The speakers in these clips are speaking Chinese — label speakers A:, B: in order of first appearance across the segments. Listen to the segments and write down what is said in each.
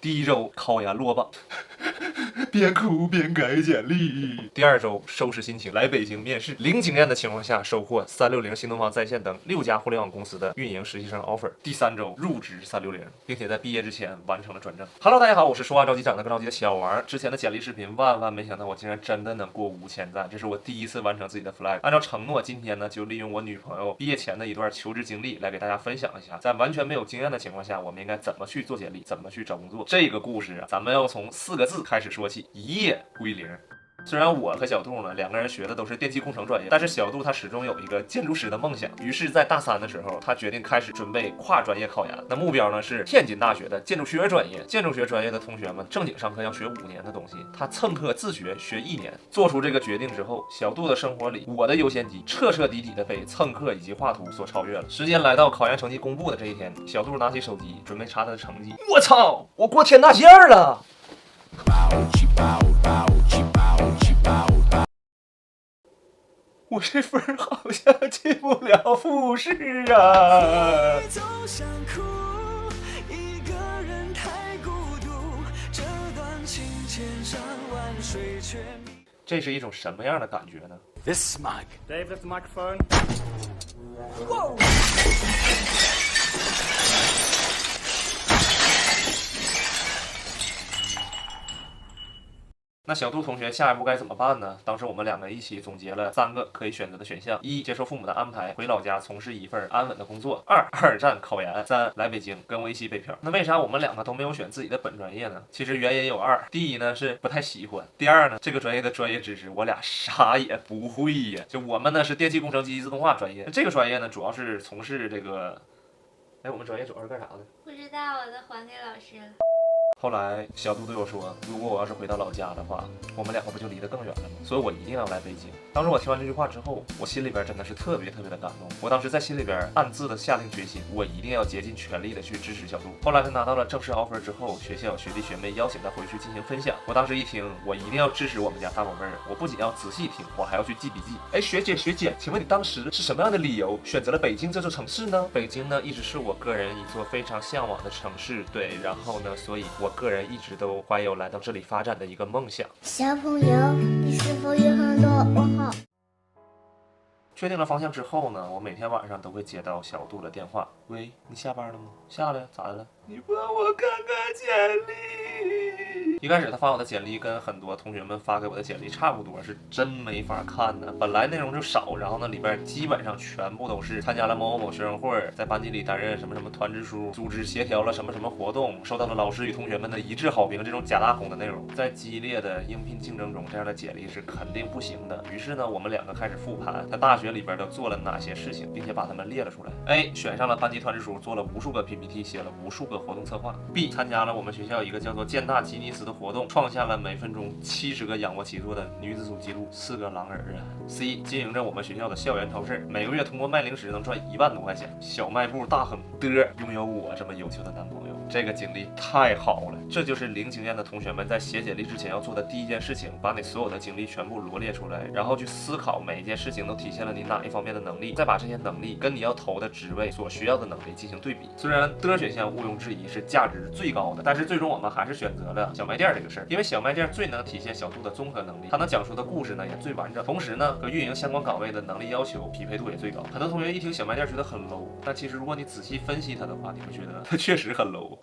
A: 第一周考研落榜，
B: 边哭边改简历。
A: 第二周收拾心情来北京面试，零经验的情况下收获360、新东方在线等6家互联网公司的运营实习生 offer。第三周入职360，并且在毕业之前完成了转正。Hello， 大家好，我是说话着急长得更着急的小王。之前的简历视频万万没想到，我竟然真的能过5000赞，这是我第一次完成自己的 flag。按照承诺，今天呢就利用我女朋友毕业前的一段求职经历来给大家分享一下，在完全没有经验的情况下，我们应该怎么去做简历，怎么去找工作。这个故事啊，咱们要从4个字开始说起：一夜归零。虽然我和小杜呢2个人学的都是电气工程专业，但是小杜他始终有一个建筑师的梦想。于是，在大3的时候，他决定开始准备跨专业考研。那目标呢是天津大学的建筑学专业。建筑学专业的同学们正经上课要学5年的东西，他蹭课自学学1年。做出这个决定之后，小杜的生活里，我的优先级彻彻底底的被蹭课以及画图所超越了。时间来到考研成绩公布的这一天，小杜拿起手机准备查他的成绩。我操，我过天大线了！我这分好像进不了复试啊！这是一种什么样的感觉呢
C: ？This mic.
D: Dave, that's the microphone.
C: Whoa.
A: 那小杜同学下一步该怎么办呢？当时我们2个一起总结了3个可以选择的选项：一、接受父母的安排，回老家从事一份安稳的工作；二战考研；3来北京跟我一起北漂。那为啥我们2个都没有选自己的本专业呢？其实原因有2：第一呢是不太喜欢；第二呢，这个专业的专业知识我俩啥也不会呀。就我们呢是电气工程机器自动化专业，这个专业呢主要是从事这个，我们专业主要是干啥的？
E: 不知道，我都还给老师了。
A: 后来小杜对我说，如果我要是回到老家的话，我们2个不就离得更远了吗？所以我一定要来北京。当时我听完这句话之后，我心里边真的是特别的感动。我当时在心里边暗自的下定决心，我一定要竭尽全力的去支持小杜。后来他拿到了正式 offer 之后，学校学弟学妹邀请他回去进行分享。我当时一听，我一定要支持我们家大宝贝儿，我不仅要仔细听，我还要去记笔记。哎，学姐，请问你当时是什么样的理由选择了北京这座城市呢？北京呢，一直是我个人一座非常向往的城市，对，然后呢，所以我个人一直都怀有来到这里发展的一个梦想。
E: 小朋友，你是否有很多问号？
A: 确定了方向之后呢，我每天晚上都会接到小杜的电话。喂，你下班了吗？下了，咋的了？你帮我看看简历。一开始他发我的简历跟很多同学们发给我的简历差不多，是真没法看呢。本来内容就少，然后呢里边基本上全部都是参加了某学生会，在班级里担任什么团支书，组织协调了什么活动，受到了老师与同学们的一致好评，这种假大空的内容。在激烈的应聘竞争中，这样的简历是肯定不行的。于是呢，我们2个开始复盘在大学里边都做了哪些事情，并且把它们列了出来。A. 选上了班级团支书，做了无数个 PPT， 写了无数个活动策划。B. 参加了我们学校一个叫做健大吉尼斯的活动，创下了每分钟70个仰卧起坐的女子组纪录，4个狼人啊。C. 经营着我们学校的校园超市，每个月通过卖零食能赚1万多块钱，小卖部大亨的拥有我这么优秀的男朋友，这个经历太好了。这就是零经验的同学们在写简历之前要做的第一件事情，把你所有的经历全部罗列出来，然后去思考每一件事情都体现了你哪一方面的能力，再把这些能力跟你要投的职位所需要的能力进行对比。虽然的选项毋庸置疑是价值最高的，但是最终我们还是选择了小卖店这个事儿，因为小卖店最能体现小杜的综合能力，他能讲述的故事呢也最完整，同时呢和运营相关岗位的能力要求匹配度也最高。很多同学一听小卖店觉得很 low， 但其实如果你仔细分析它的话，你会觉得它确实很 low。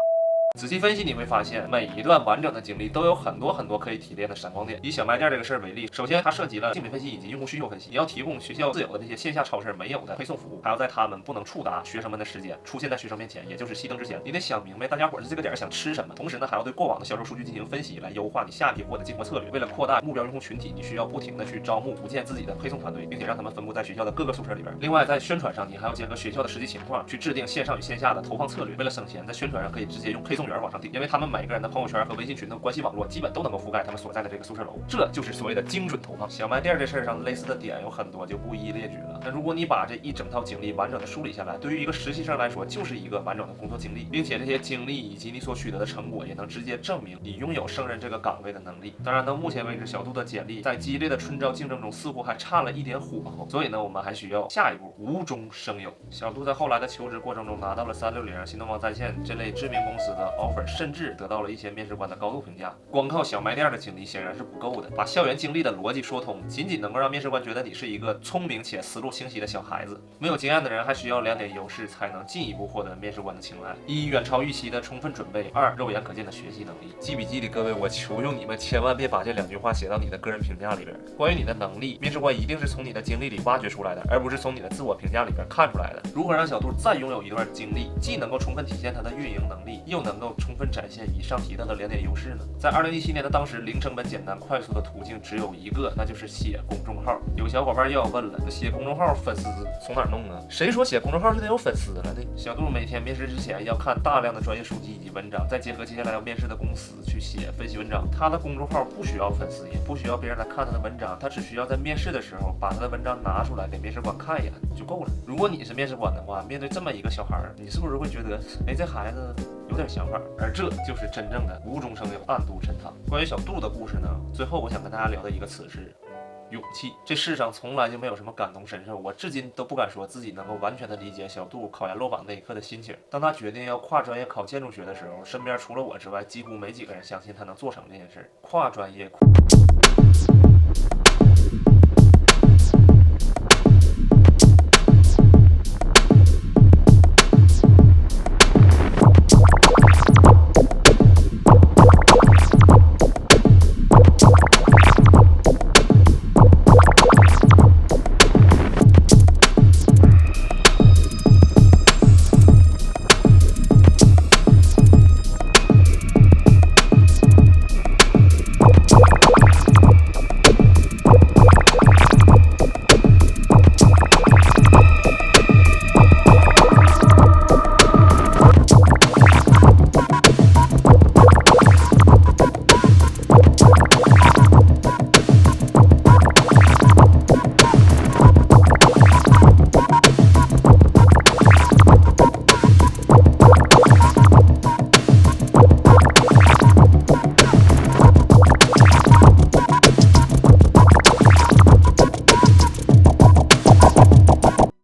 A: 仔细分析你会发现，每一段完整的经历都有很多可以提炼的闪光点。以小卖店这个事儿为例，首先它涉及了竞品分析以及用户需求分析，你要提供学校自有的那些线下超市没有的配送服务，还要在他们不能触达学生们的时间出现在学生面前，也就是熄灯之前，你得想明白大家伙是这个点想吃什么，同时呢还要对过往的销售数据进行分析，来优化你下批货的进货策略。为了扩大目标用户群体，你需要不停的去招募组建自己的配送团队，并且让他们分布在学校的各个宿舍里边。另外在宣传上，你还要结合学校的实际情况去制定线上与线下的投放策略。为了省钱，在宣传上可以直接用配送员往上顶，因为他们每个人的朋友圈和微信群的关系网络基本都能够覆盖他们所在的这个宿舍楼，这就是所谓的精准投放。小卖店这事儿上类似的点有很多，就不一一列举了。那如果你把这一整套经历完整的梳理下来，对于一个实习生来说，就是一个完整的工作经历，并且这些经历以及你所取得的成果，也能直接证明你拥有胜任这个岗位的能力。当然，到目前为止，小杜的简历在激烈的春招竞争中似乎还差了一点火候，所以呢，我们还需要下一步无中生有。小杜在后来的求职过程中拿到了360、新东方在线这类知名公司的 offer， 甚至得到了一些面试官的高度评价。光靠小卖店的经历显然是不够的，把校园经历的逻辑说通，仅仅能够让面试官觉得你是一个聪明且思路清晰的小孩子。没有经验的人还需要2点优势才能进一步获得面试官的青睐：一、远超预期的充分准备；二、肉眼可见的学习能力。记笔记的各位，我求求你们千万别把这2句话写到你的个人评价里边。关于你的能力，面试官一定是从你的经历里挖掘出来的，而不是从你的自我评价里边看出来的。如何让小杜再拥有一段经历，既能够充分体现他的运营能力，又能够充分展现以上提到的2点优势呢？在2017年的当时，零成本、简单、快速的途径只有一个，那就是写公众号。有小伙伴又要问了，写公众号粉丝从哪儿弄啊？谁说写公众号就得有粉丝了呢？小杜每天面试之前要看大量的专业书籍以及文章，再结合接下来要面试的公司去写分析文章。他的公众号不需要粉丝，也不需要别人来看他的文章，他只需要在面试的时候把他的文章拿出来给面试官看一眼就够了。如果你是面试官的话，面对这么一个小孩，你是不是会觉得，哎，这孩子有点想法？而这就是真正的无中生有，暗度陈仓。关于小杜的故事呢，最后我想跟大家聊的一个词是勇气。这世上从来就没有什么感同身受，我至今都不敢说自己能够完全的理解小杜考研落榜那一刻的心情。当他决定要跨专业考建筑学的时候，身边除了我之外，几乎没几个人相信他能做成这件事。跨专业